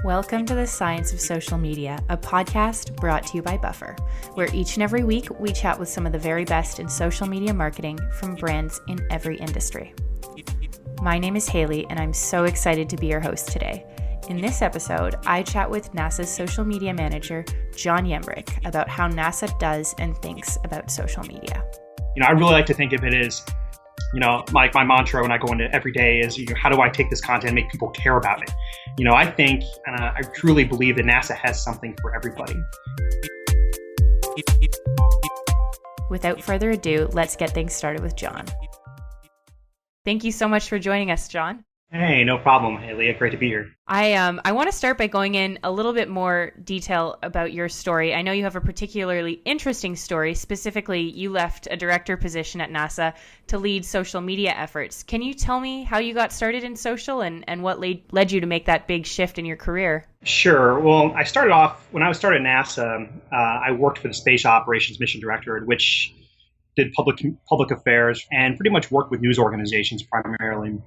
Welcome to the Science of Social Media, a podcast brought to you by Buffer, where each and every week we chat with some of the very best in social media marketing from brands in every industry. My name is Haley, and I'm so excited to be your host today. In this episode, I chat with NASA's social media manager, John Yembrick, about how NASA does and thinks about social media. I really like to think of it as, like my mantra when I go into every day is, how do I take this content and make people care about it? I think, and I truly believe that NASA has something for everybody. Without further ado, let's get things started with John. Thank you so much for joining us, John. Hey, no problem, Haley. Great to be here. I want to start by going in a little bit more detail about your story. I know you have a particularly interesting story. Specifically, you left a director position at NASA to lead social media efforts. Can you tell me how you got started in social and what led you to make that big shift in your career? Sure. Well, I started off, when I started at NASA, I worked for the Space Operations Mission Directorate, which did public affairs and pretty much worked with news organizations primarily.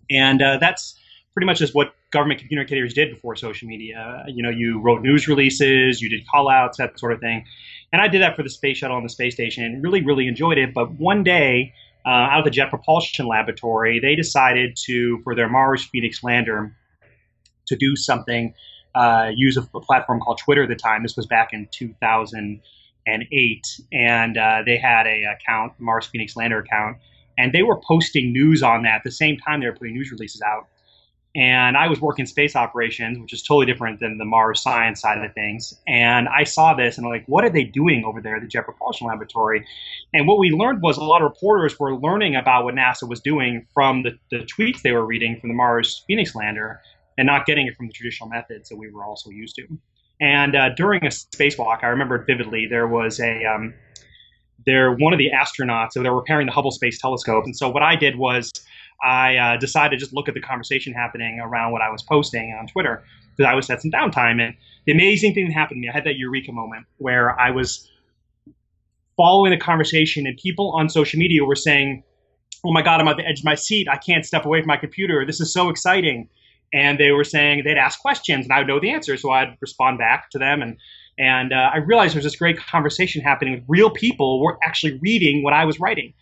And that's pretty much just what government communicators did before social media. You wrote news releases, you did call outs, that sort of thing. And I did that for the space shuttle and the space station and really, really enjoyed it. But one day, out of the Jet Propulsion Laboratory, they decided for their Mars Phoenix lander to do something, use a platform called Twitter at the time. This was back in 2008. And they had a account, the Mars Phoenix lander account. And they were posting news on that at the same time they were putting news releases out. And I was working space operations, which is totally different than the Mars science side of things. And I saw this and I'm like, what are they doing over there at the Jet Propulsion Laboratory? And what we learned was a lot of reporters were learning about what NASA was doing from the tweets they were reading from the Mars Phoenix lander and not getting it from the traditional methods that we were also used to. And during a spacewalk, I remember it vividly, there was one of the astronauts, so they were repairing the Hubble Space Telescope. And so what I did was I decided to just look at the conversation happening around what I was posting on Twitter because I was at some downtime. And the amazing thing that happened to me, I had that eureka moment where I was following the conversation and people on social media were saying, oh my God, I'm at the edge of my seat. I can't step away from my computer. This is so exciting. And they were saying they'd ask questions and I would know the answer. So I'd respond back to them. And I realized there was this great conversation happening with real people who were actually reading what I was writing.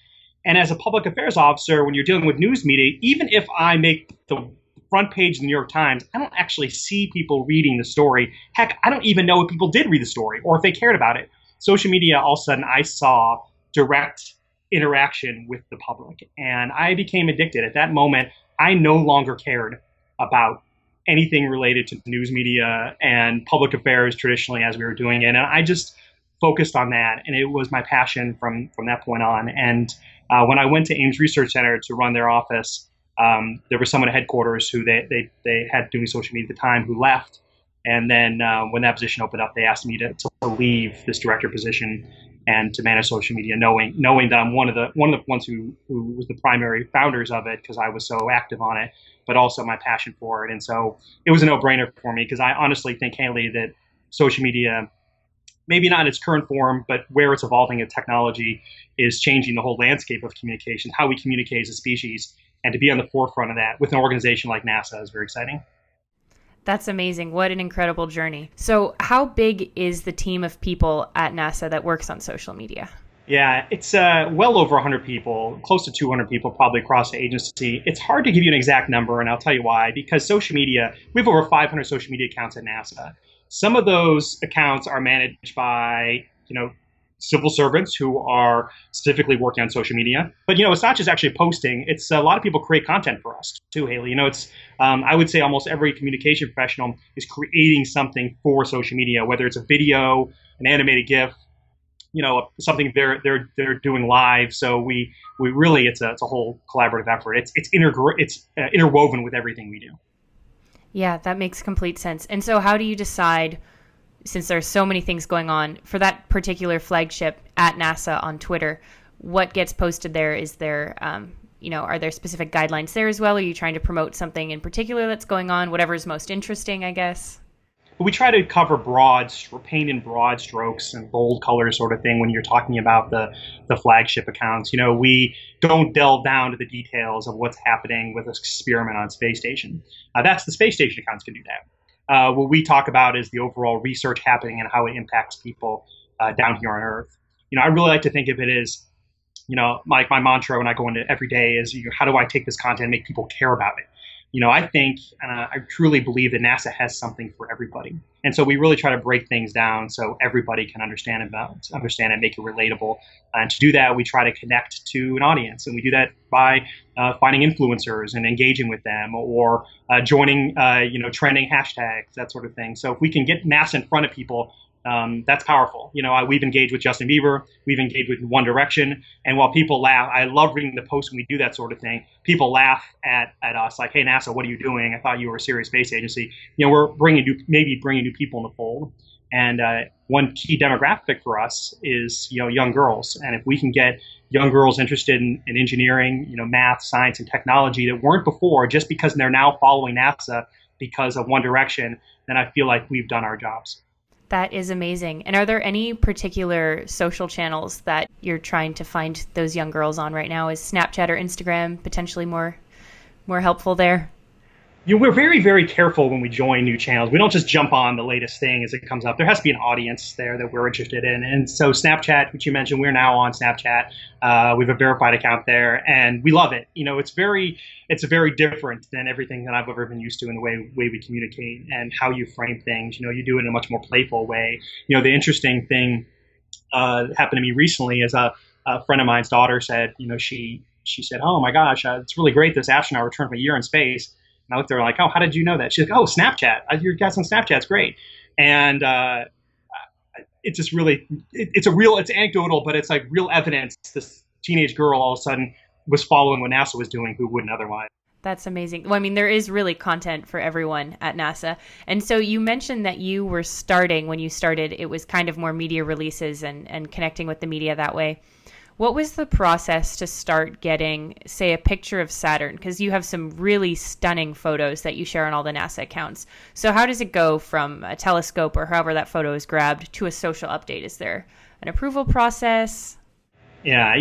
And as a public affairs officer, when you're dealing with news media, even if I make the front page of the New York Times, I don't actually see people reading the story. Heck, I don't even know if people did read the story or if they cared about it. Social media, all of a sudden, I saw direct interaction with the public. And I became addicted. At that moment, I no longer cared about anything related to news media and public affairs traditionally as we were doing it. And I just focused on that. And it was my passion from that point on. And when I went to Ames Research Center to run their office, there was someone at headquarters who they had doing social media at the time who left. And then when that position opened up, they asked me to leave this director position and to manage social media, knowing that I'm one of the ones who was the primary founders of it because I was so active on it, but also my passion for it. And so it was a no-brainer for me because I honestly think, Haley, that social media, maybe not in its current form, but where it's evolving in technology is changing the whole landscape of communication, how we communicate as a species, and to be on the forefront of that with an organization like NASA is very exciting. That's amazing. What an incredible journey. So how big is the team of people at NASA that works on social media? Yeah, it's well over 100 people, close to 200 people probably across the agency. It's hard to give you an exact number, and I'll tell you why. Because social media, we have over 500 social media accounts at NASA. Some of those accounts are managed by, civil servants who are specifically working on social media. But, it's not just actually posting. It's a lot of people create content for us too, Haley. It's I would say almost every communication professional is creating something for social media, whether it's a video, an animated GIF, something they're doing live. So we really, it's a whole collaborative effort. It's interwoven with everything we do. Yeah, that makes complete sense. And so how do you decide, since there's so many things going on, for that particular flagship at NASA on Twitter, what gets posted there? Is there, are there specific guidelines there as well? Are you trying to promote something in particular that's going on, whatever is most interesting, I guess? We try to cover paint in broad strokes and bold colors sort of thing when you're talking about the flagship accounts. We don't delve down to the details of what's happening with this experiment on space station. That's the space station accounts can do that. What we talk about is the overall research happening and how it impacts people down here on Earth. I really like to think of it as, my mantra when I go into every day is, how do I take this content and make people care about it? I think, and I truly believe that NASA has something for everybody. And so we really try to break things down so everybody can understand and make it relatable. And to do that, we try to connect to an audience. And we do that by finding influencers and engaging with them, or joining, trending hashtags, that sort of thing. So if we can get NASA in front of people, that's powerful. We've engaged with Justin Bieber, we've engaged with One Direction, and while people laugh, I love reading the posts when we do that sort of thing. People laugh at us, like, "Hey NASA, what are you doing? I thought you were a serious space agency." We're bringing new people in the fold, and one key demographic for us is young girls, and if we can get young girls interested in engineering, math, science, and technology that weren't before, just because they're now following NASA because of One Direction, then I feel like we've done our jobs. That is amazing. And are there any particular social channels that you're trying to find those young girls on right now? Is Snapchat or Instagram potentially more helpful there? We're very, very careful when we join new channels. We don't just jump on the latest thing as it comes up. There has to be an audience there that we're interested in. And so Snapchat, which you mentioned, we're now on Snapchat. We have a verified account there, and we love it. It's very different than everything that I've ever been used to in the way we communicate and how you frame things. You do it in a much more playful way. The interesting thing that happened to me recently is a friend of mine's daughter said, she said, "Oh my gosh, it's really great this astronaut returned from a year in space." And I looked at her like, "Oh, how did you know that?" She's like, "Oh, Snapchat. Your guys on Snapchat's great." And it's just really, it's anecdotal, but it's like real evidence. This teenage girl all of a sudden was following what NASA was doing, who wouldn't otherwise. That's amazing. Well, I mean, there is really content for everyone at NASA. And so you mentioned that you were when you started, it was kind of more media releases and connecting with the media that way. What was the process to start getting, say, a picture of Saturn? Because you have some really stunning photos that you share on all the NASA accounts. So how does it go from a telescope or however that photo is grabbed to a social update? Is there an approval process? Yeah,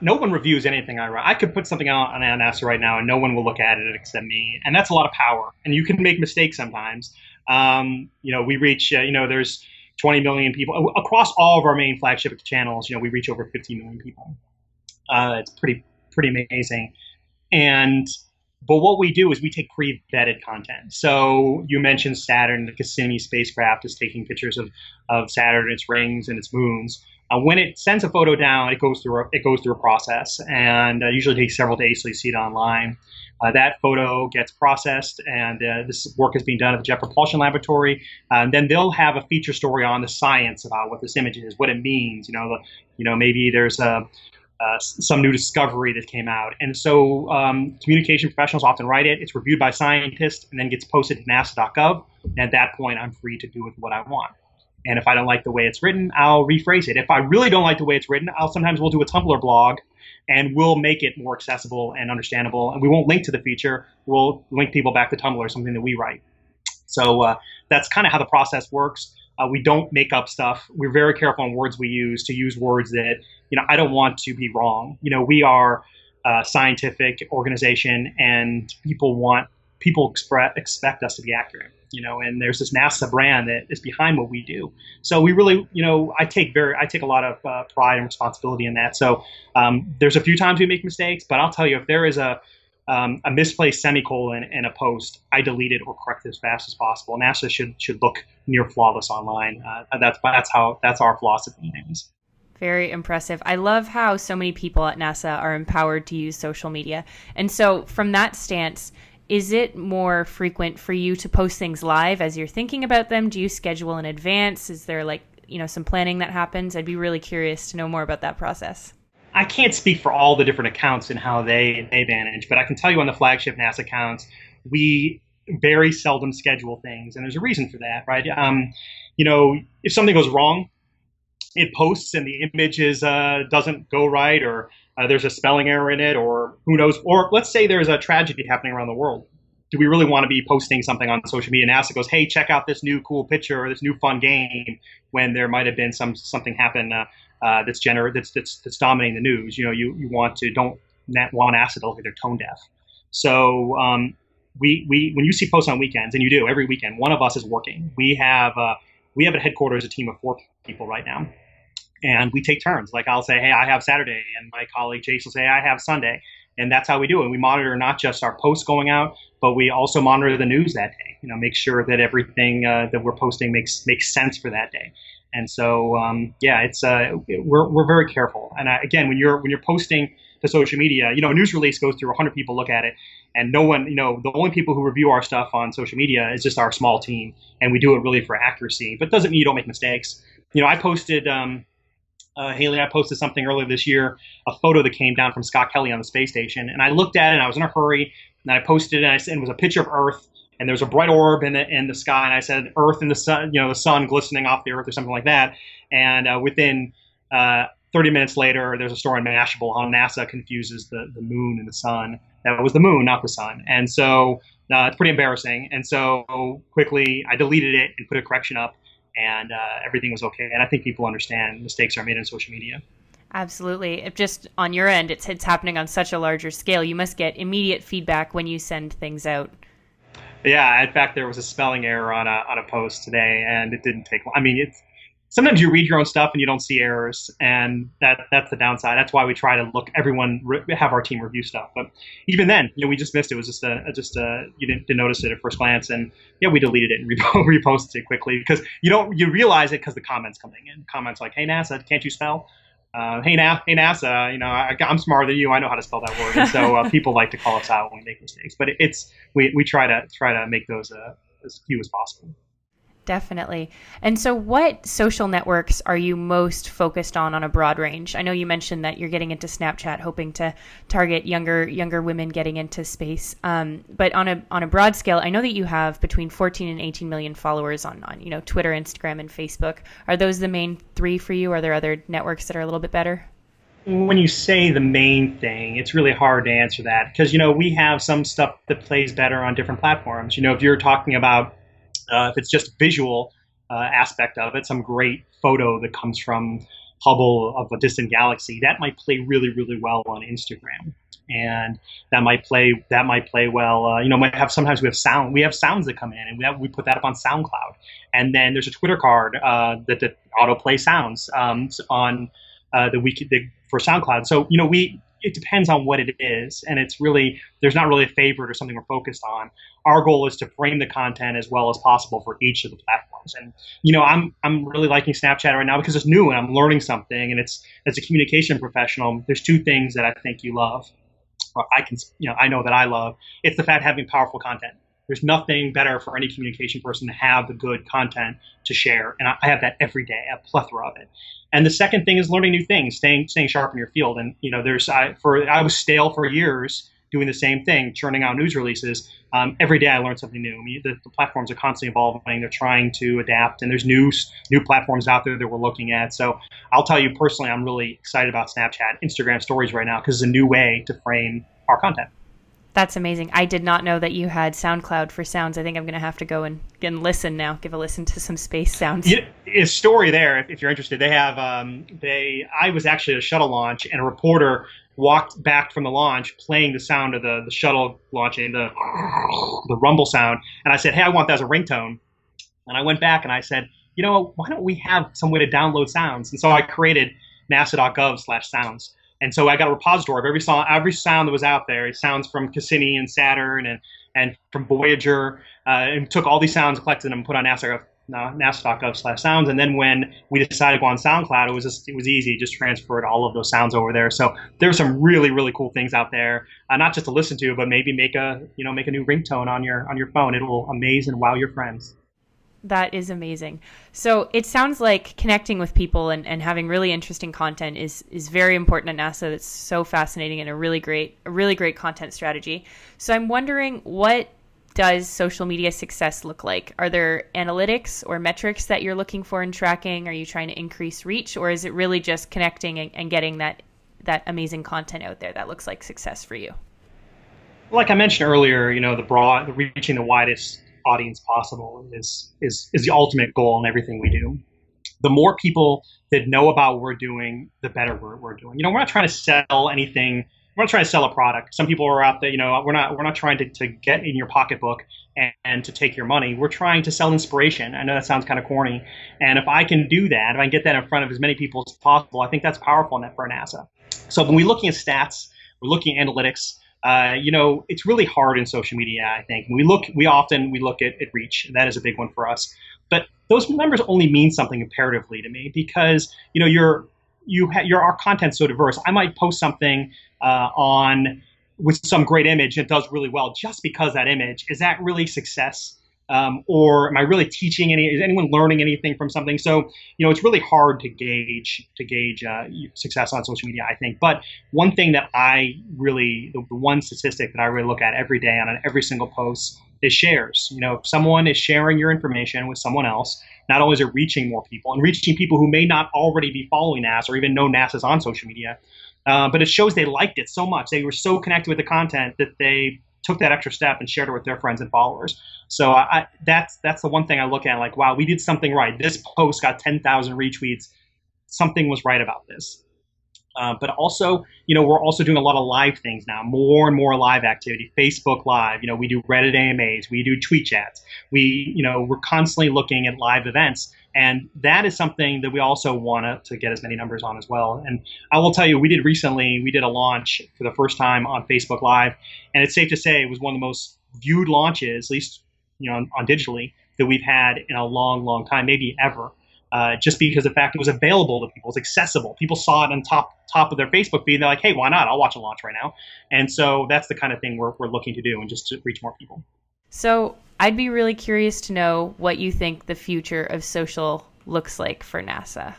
no one reviews anything I write. I could put something out on NASA right now and no one will look at it except me. And that's a lot of power. And you can make mistakes sometimes. We reach, there's 20 million people across all of our main flagship channels. We reach over 15 million people. It's pretty amazing. But what we do is we take pre-vetted content. So you mentioned Saturn. The Cassini spacecraft is taking pictures of Saturn, its rings, and its moons. When it sends a photo down, it goes through a process, and usually takes several days, so you see it online. That photo gets processed, and this work is being done at the Jet Propulsion Laboratory. Then they'll have a feature story on the science about what this image is, what it means. Maybe there's some new discovery that came out, and so communication professionals often write it. It's reviewed by scientists, and then gets posted to NASA.gov. And at that point, I'm free to do with what I want. And if I don't like the way it's written, I'll rephrase it. If I really don't like the way it's written, we'll do a Tumblr blog, and we'll make it more accessible and understandable. And we won't link to the feature. We'll link people back to Tumblr, something that we write. So that's kind of how the process works. We don't make up stuff. We're very careful on words we use, to use words that, I don't want to be wrong. We are a scientific organization, and people expect us to be accurate. And there's this NASA brand that is behind what we do. So we really, I take a lot of pride and responsibility in that. So there's a few times we make mistakes, but I'll tell you, if there is a misplaced semicolon in a post, I delete it or correct it as fast as possible. NASA should look near flawless online. That's our philosophy, anyways. Very impressive. I love how so many people at NASA are empowered to use social media. And so from that stance, is it more frequent for you to post things live as you're thinking about them? Do you schedule in advance? Is there some planning that happens? I'd be really curious to know more about that process. I can't speak for all the different accounts and how they manage, but I can tell you on the flagship NASA accounts, we very seldom schedule things, and there's a reason for that, right? If something goes wrong, it posts and the image doesn't go right, or there's a spelling error in it, or who knows, or let's say there's a tragedy happening around the world. Do we really want to be posting something on social media? NASA goes, "Hey, check out this new cool picture or this new fun game," when there might have been something happen that's dominating the news. You don't want NASA to look like they're tone deaf. So we when you see posts on weekends, and you do every weekend, one of us is working. We have at headquarters a team of 4 people right now, and we take turns. Like I'll say, hey, I have Saturday, and my colleague Chase will say, I have Sunday, and that's how we do it. We monitor not just our posts going out, but we also monitor the news that day. Make sure that everything that we're posting makes sense for that day. And so, it's we're very careful. And again, when you're posting to social media, a news release goes through 100 people look at it, and no one, the only people who review our stuff on social media is just our small team, and we do it really for accuracy. But it doesn't mean you don't make mistakes. I posted. Haley, I posted something earlier this year, a photo that came down from Scott Kelly on the space station. And I looked at it, and I was in a hurry, and I posted it, and I said it was a picture of Earth, and there was a bright orb in the sky, and I said Earth and the sun, the sun glistening off the Earth or something like that. And within 30 minutes later, there's a story on Mashable how NASA confuses the moon and the sun. That was the moon, not the sun. And so it's pretty embarrassing. And so quickly, I deleted it and put a correction up. And everything was okay. And I think people understand mistakes are made on social media. Absolutely. If just on your end, it's happening on such a larger scale. You must get immediate feedback when you send things out. Yeah. In fact, there was a spelling error on a post today, and it didn't take long. I mean, sometimes you read your own stuff and you don't see errors, and that's the downside. That's why we try to have our team review stuff. But even then, we just missed it. It was just you didn't notice it at first glance, and we deleted it and reposted it quickly because you realize it because the comments coming in. Comments like, "Hey NASA, can't you spell?" Hey NASA, I'm smarter than you. I know how to spell that word. And so people like to call us out when we make mistakes. But we try to make those as few as possible. Definitely. And so what social networks are you most focused on a broad range? I know you mentioned that you're getting into Snapchat, hoping to target younger women getting into space. But on a broad scale, I know that you have between 14 and 18 million followers on Twitter, Instagram, and Facebook. Are those the main 3 for you? Are there other networks that are a little bit better? When you say the main thing, it's really hard to answer that because, we have some stuff that plays better on different platforms. If you're talking about if it's just visual aspect of it, some great photo that comes from Hubble of a distant galaxy, that might play really, really well on Instagram, and that might play well. Sometimes we have sound. We have sounds that come in, and we put that up on SoundCloud, and then there's a Twitter card that autoplay sounds on for SoundCloud. So it depends on what it is, and there's not really a favorite or something we're focused on. Our goal is to frame the content as well as possible for each of the platforms. And I'm really liking Snapchat right now because it's new and I'm learning something. And it's, as a communication professional, there's 2 things that I think you love, or I know that I love. It's the fact of having powerful content. There's nothing better for any communication person to have the good content to share. And I have that every day, a plethora of it. And the second thing is learning new things, staying sharp in your field. And, I was stale for years doing the same thing, churning out news releases. Every day I learn something new. The platforms are constantly evolving. They're trying to adapt, and there's new platforms out there that we're looking at. So I'll tell you personally, I'm really excited about Snapchat, Instagram stories right now, because it's a new way to frame our content. That's amazing. I did not know that you had SoundCloud for sounds. I think I'm going to have to go and listen now, give a listen to some space sounds. A story there, if you're interested. They have, I was actually at a shuttle launch, and a reporter walked back from the launch playing the sound of the shuttle launching, the rumble sound. And I said, hey, I want that as a ringtone. And I went back and I said, why don't we have some way to download sounds? And so I created nasa.gov/sounds. And so I got a repository of every sound that was out there. It sounds from Cassini and Saturn and from Voyager, and took all these sounds, collected them, and put on nasa.gov/sounds. And then when we decided to go on SoundCloud, it was easy, just transferred all of those sounds over there. So there's some really, really cool things out there, not just to listen to, but maybe make a new ringtone on your phone. It will amaze and wow your friends. That is amazing. So it sounds like connecting with people and having really interesting content is very important at NASA. That's so fascinating and a really great content strategy. So I'm wondering, what does social media success look like? Are there analytics or metrics that you're looking for in tracking? Are you trying to increase reach, or is it really just connecting and getting that amazing content out there that looks like success for you? Like I mentioned earlier, the reaching the widest audience possible is the ultimate goal in everything we do. The more people that know about what we're doing, the better we're doing. We're not trying to sell anything we're not trying to sell a product. Some people are out there, we're not trying to get in your pocketbook and to take your money. We're trying to sell inspiration. I know that sounds kind of corny. And if I can do that, if I can get that in front of as many people as possible, I think that's powerful for NASA. So when we're looking at stats, we're looking at analytics. It's really hard in social media, I think. We often look at reach. That is a big one for us. But those numbers only mean something comparatively to me because, our content's so diverse. I might post something on with some great image and it does really well just because that image. Is that really success? Or am I really teaching is anyone learning anything from something? So, it's really hard to gauge success on social media, I think. But one thing that the one statistic that I really look at every day on every single post is shares. If someone is sharing your information with someone else, not only is it reaching more people and reaching people who may not already be following NASA or even know NASA's on social media, but it shows they liked it so much. They were so connected with the content that they took that extra step and shared it with their friends and followers. So that's the one thing I look at, like, wow, we did something right. This post got 10,000 retweets. Something was right about this. But also, we're also doing a lot of live things now, more and more live activity, Facebook Live. We do Reddit AMAs, we do tweet chats. We're constantly looking at live events. And that is something that we also want to get as many numbers on as well. And I will tell you, we did a launch for the first time on Facebook Live. And it's safe to say it was one of the most viewed launches, at least on digitally, that we've had in a long, long time, maybe ever. Just because the fact it was available to people, it was accessible. People saw it on top of their Facebook feed. And they're like, hey, why not? I'll watch a launch right now. And so that's the kind of thing we're looking to do, and just to reach more people. So I'd be really curious to know what you think the future of social looks like for NASA.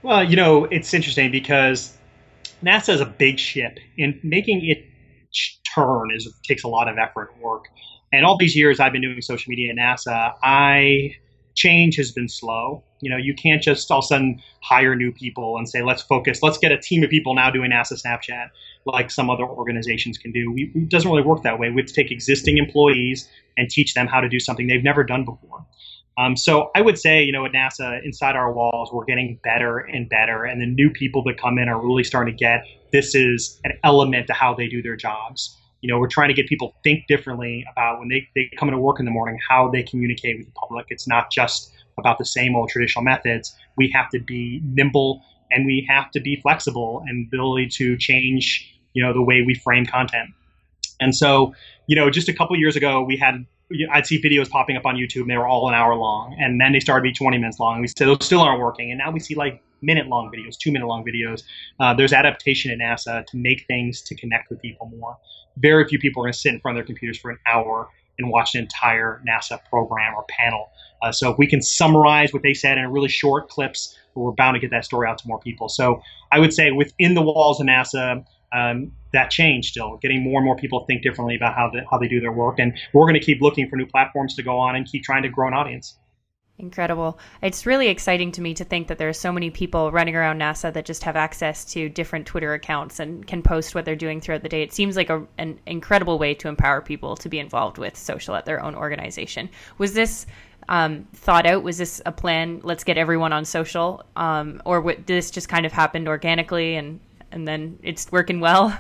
Well, it's interesting because NASA is a big ship, and making it turn takes a lot of effort and work. And all these years I've been doing social media at NASA, change has been slow. You can't just all of a sudden hire new people and say, let's get a team of people now doing NASA Snapchat like some other organizations can do. It doesn't really work that way. We have to take existing employees and teach them how to do something they've never done before. So I would say, at NASA, inside our walls, we're getting better and better. And the new people that come in are really starting to get this is an element to how they do their jobs. We're trying to get people think differently about when they come into work in the morning, how they communicate with the public. It's not just about the same old traditional methods. We have to be nimble and we have to be flexible and ability to change, the way we frame content. And so, just a couple of years ago, I'd see videos popping up on YouTube and they were all an hour long. And then they started to be 20 minutes long. And we said those still aren't working. And now we see like minute-long videos, 2-minute-long videos. There's adaptation at NASA to make things to connect with people more. Very few people are going to sit in front of their computers for an hour and watch an entire NASA program or panel. So if we can summarize what they said in really short clips, we're bound to get that story out to more people. So I would say within the walls of NASA, that change still, getting more and more people to think differently about how they do their work. And we're going to keep looking for new platforms to go on and keep trying to grow an audience. Incredible. It's really exciting to me to think that there are so many people running around NASA that just have access to different Twitter accounts and can post what they're doing throughout the day. It seems like an incredible way to empower people to be involved with social at their own organization. Was this thought out? Was this a plan? Let's get everyone on social, or did this just kind of happen organically and then it's working well?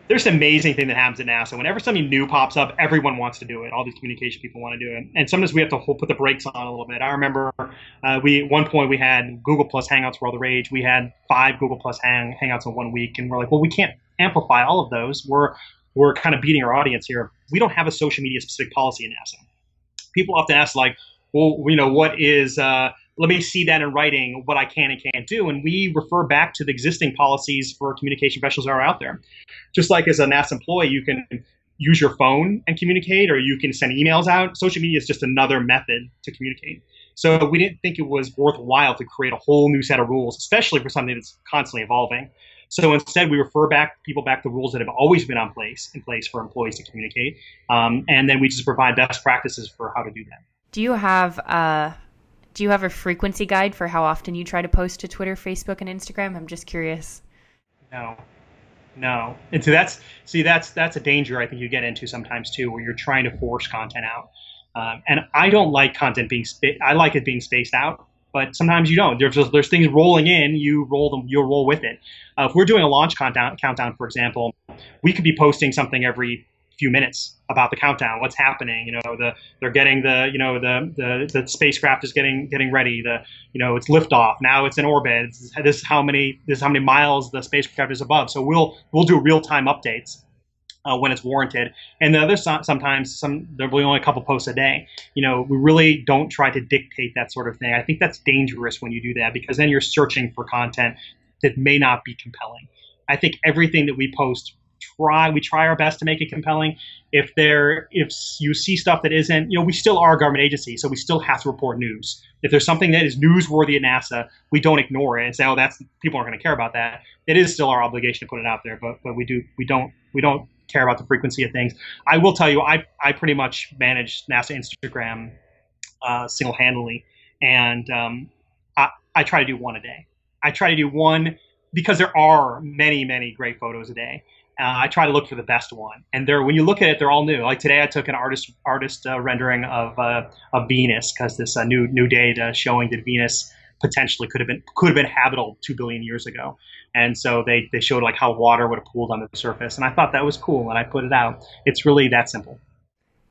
There's an amazing thing that happens at NASA. Whenever something new pops up, everyone wants to do it. All these communication people want to do it. And sometimes we have to put the brakes on a little bit. I remember at one point we had Google Plus Hangouts were all the rage. We had 5 Google Plus Hangouts in 1 week. And we're like, well, we can't amplify all of those. We're kind of beating our audience here. We don't have a social media specific policy in NASA. People often ask like, well, what is let me see that in writing, what I can and can't do. And we refer back to the existing policies for communication professionals that are out there. Just like as a NASA employee, you can use your phone and communicate, or you can send emails out. Social media is just another method to communicate. So we didn't think it was worthwhile to create a whole new set of rules, especially for something that's constantly evolving. So instead, we refer people back to rules that have always been in place for employees to communicate. And then we just provide best practices for how to do that. Do you have a frequency guide for how often you try to post to Twitter, Facebook, and Instagram? I'm just curious. No. And so that's a danger I think you get into sometimes too, where you're trying to force content out. And I don't like content I like it being spaced out. but sometimes you don't. There's things rolling in, you roll with it. If we're doing a launch countdown, for example, we could be posting something every few minutes about the countdown, what's happening. They're getting the spacecraft is getting ready. It's liftoff. Now it's in orbit. This is how many miles the spacecraft is above. So we'll do real time updates when it's warranted. And the other sometimes there'll be only a couple posts a day. We really don't try to dictate that sort of thing. I think that's dangerous when you do that, because then you're searching for content that may not be compelling. I think everything that we post, we try our best to make it compelling. If you see stuff that isn't, we still are a government agency, so we still have to report news. If there's something that is newsworthy at NASA, we don't ignore it and say, "Oh, people aren't going to care about that." It is still our obligation to put it out there, but we don't care about the frequency of things. I will tell you, I pretty much manage NASA Instagram single-handedly, and I try to do one a day. I try to do one because there are many, many great photos a day. I try to look for the best one, and when you look at it, they're all new. Like today, I took an artist rendering of Venus, because this new data showing that Venus potentially could have been habitable 2 billion years ago, and so they showed like how water would have pooled under the surface, and I thought that was cool, and I put it out. It's really that simple.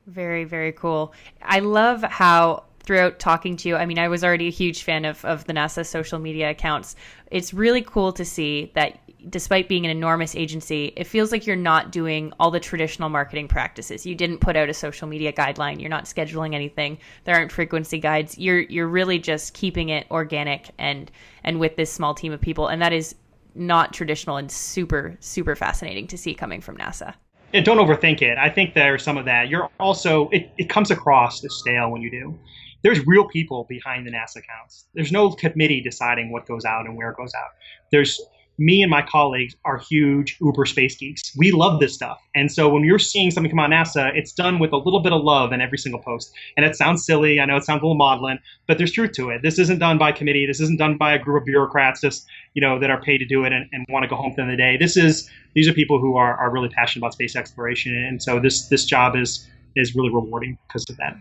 Very, very cool. I love how throughout talking to you, I mean, I was already a huge fan of the NASA social media accounts. It's really cool to see that despite being an enormous agency, it feels like you're not doing all the traditional marketing practices. You didn't put out a social media guideline. You're not scheduling anything. There aren't frequency guides. You're really just keeping it organic and with this small team of people. And that is not traditional and super, super fascinating to see coming from NASA. And don't overthink it. I think there's some of that. You're also, it comes across as stale when you do. There's real people behind the NASA accounts. There's no committee deciding what goes out and where it goes out. There's me and my colleagues are huge uber space geeks. We love this stuff. And so when you're seeing something come on NASA, it's done with a little bit of love in every single post. And it sounds silly. I know it sounds a little maudlin, but there's truth to it. This isn't done by committee. This isn't done by a group of bureaucrats just, that are paid to do it and want to go home at the end of the day. These are people who are really passionate about space exploration. And so this job is really rewarding because of that.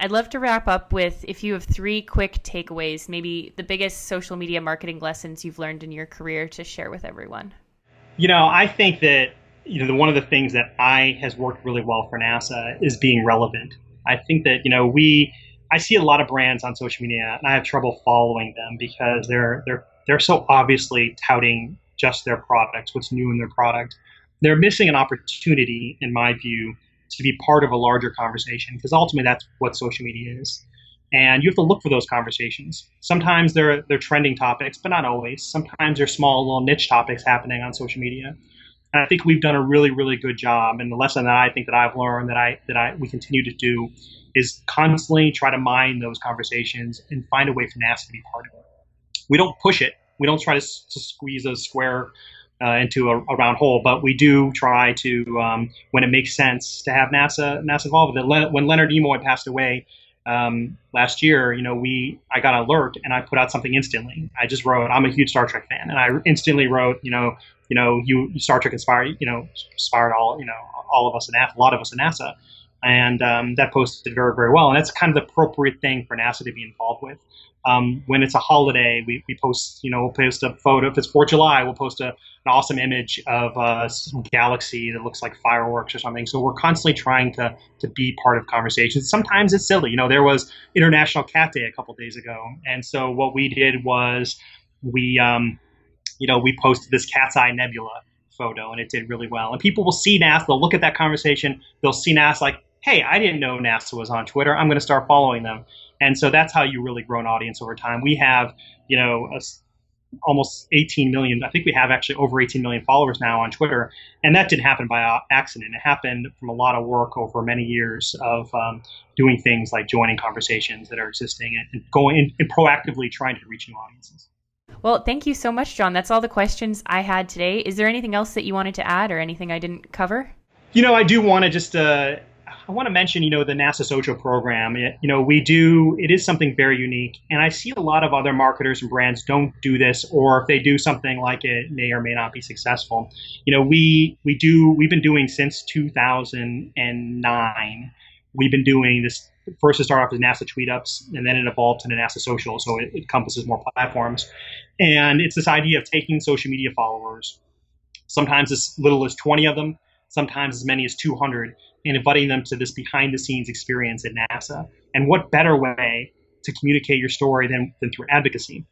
I'd love to wrap up with, if you have 3 quick takeaways, maybe the biggest social media marketing lessons you've learned in your career to share with everyone. I think that, one of the things that has worked really well for NASA is being relevant. I think that, I see a lot of brands on social media and I have trouble following them because they're so obviously touting just their products, what's new in their product. They're missing an opportunity, in my view, to be part of a larger conversation, because ultimately that's what social media is. And you have to look for those conversations. Sometimes they're trending topics, but not always. Sometimes they're small little niche topics happening on social media. And I think we've done a really, really good job. And the lesson that I think that I've learned that we continue to do is constantly try to mine those conversations and find a way for NASA to be part of it. We don't push it. We don't try to squeeze a square into a round hole, but we do try to, when it makes sense, to have NASA involved with it. When Leonard Nimoy passed away last year, I got an alert and I put out something instantly. I just wrote, I'm a huge Star Trek fan, and I instantly wrote, Star Trek inspired all of us at NASA, a lot of us at NASA, and that post did very, very well. And that's kind of the appropriate thing for NASA to be involved with. When it's a holiday, we post, we'll post a photo. If it's 4th of July, we'll post an awesome image of some galaxy that looks like fireworks or something. So we're constantly trying to be part of conversations. Sometimes it's silly. There was International Cat Day a couple days ago. And so what we did was we posted this Cat's Eye Nebula photo, and it did really well. And people will see NASA, they'll look at that conversation, they'll see NASA like, hey, I didn't know NASA was on Twitter. I'm going to start following them. And so that's how you really grow an audience over time. We have, almost 18 million. I think we have actually over 18 million followers now on Twitter. And that didn't happen by accident. It happened from a lot of work over many years of doing things like joining conversations that are existing and going and proactively trying to reach new audiences. Well, thank you so much, John. That's all the questions I had today. Is there anything else that you wanted to add or anything I didn't cover? I do want to just I want to mention, the NASA Social program. It is something very unique. And I see a lot of other marketers and brands don't do this, or if they do something like it may or may not be successful. We've been doing since 2009. We've been doing this first it started off as NASA Tweet Ups, and then it evolved into NASA Social, so it encompasses more platforms. And it's this idea of taking social media followers, sometimes as little as 20 of them, sometimes as many as 200, and inviting them to this behind-the-scenes experience at NASA. And what better way to communicate your story than through advocacy?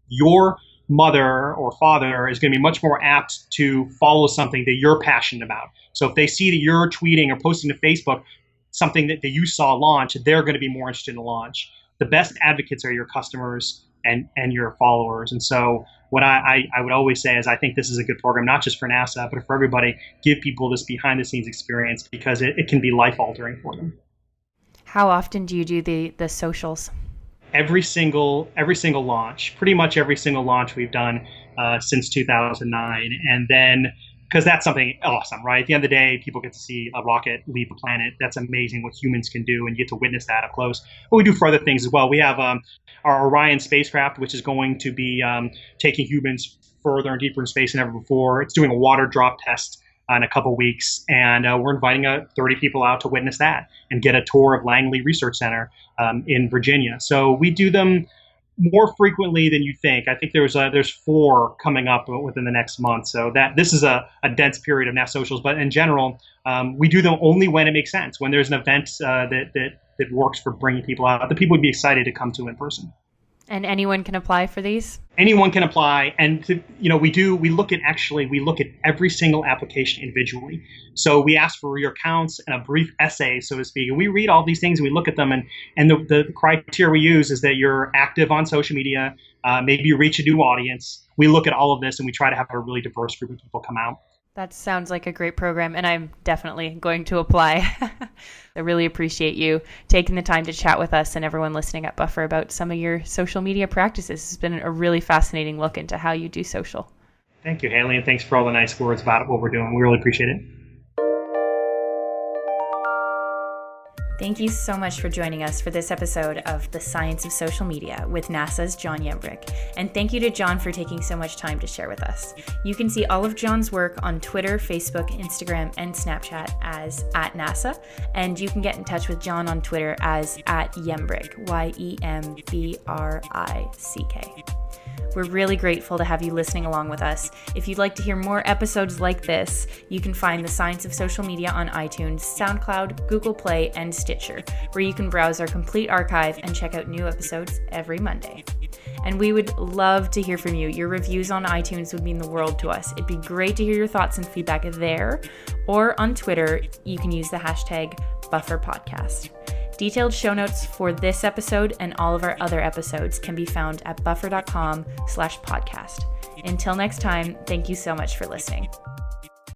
Your mother or father is going to be much more apt to follow something that you're passionate about. So if they see that you're tweeting or posting to Facebook something that you saw launch, they're going to be more interested in launch. The best advocates are your customers and your followers. And so what I would always say is I think this is a good program, not just for NASA, but for everybody. Give people this behind-the-scenes experience because it can be life-altering for them. How often do you do the socials? Every single launch, pretty much every single launch we've done since 2009. And then, because that's something awesome, right? At the end of the day, people get to see a rocket leave the planet. That's amazing what humans can do, and you get to witness that up close. But we do for other things as well. We have our Orion Spacecraft, which is going to be taking humans further and deeper in space than ever before. It's doing a water drop test in a couple weeks, and we're inviting 30 people out to witness that and get a tour of Langley Research Center in Virginia. So we do them more frequently than you think. I think there's 4 coming up within the next month. So that this is a dense period of NASA socials. But in general, we do them only when it makes sense. When there's an event that works for bringing people out, that people would be excited to come to in person. And anyone can apply for these? Anyone can apply. And we look at every single application individually. So we ask for your accounts and a brief essay, so to speak. And we read all these things and we look at them. And the criteria we use is that you're active on social media. Maybe you reach a new audience. We look at all of this and we try to have a really diverse group of people come out. That sounds like a great program, and I'm definitely going to apply. I really appreciate you taking the time to chat with us and everyone listening at Buffer about some of your social media practices. It's been a really fascinating look into how you do social. Thank you, Haley, and thanks for all the nice words about what we're doing. We really appreciate it. Thank you so much for joining us for this episode of The Science of Social Media with NASA's John Yembrick. And thank you to John for taking so much time to share with us. You can see all of John's work on Twitter, Facebook, Instagram, and Snapchat as @NASA. And you can get in touch with John on Twitter as @Yembrick, YEMBRICK. We're really grateful to have you listening along with us. If you'd like to hear more episodes like this, you can find The Science of Social Media on iTunes, SoundCloud, Google Play, and Stitcher, where you can browse our complete archive and check out new episodes every Monday. And we would love to hear from you. Your reviews on iTunes would mean the world to us. It'd be great to hear your thoughts and feedback there, or on Twitter, you can use the hashtag #BufferPodcast. Detailed show notes for this episode and all of our other episodes can be found at buffer.com/podcast. Until next time, thank you so much for listening.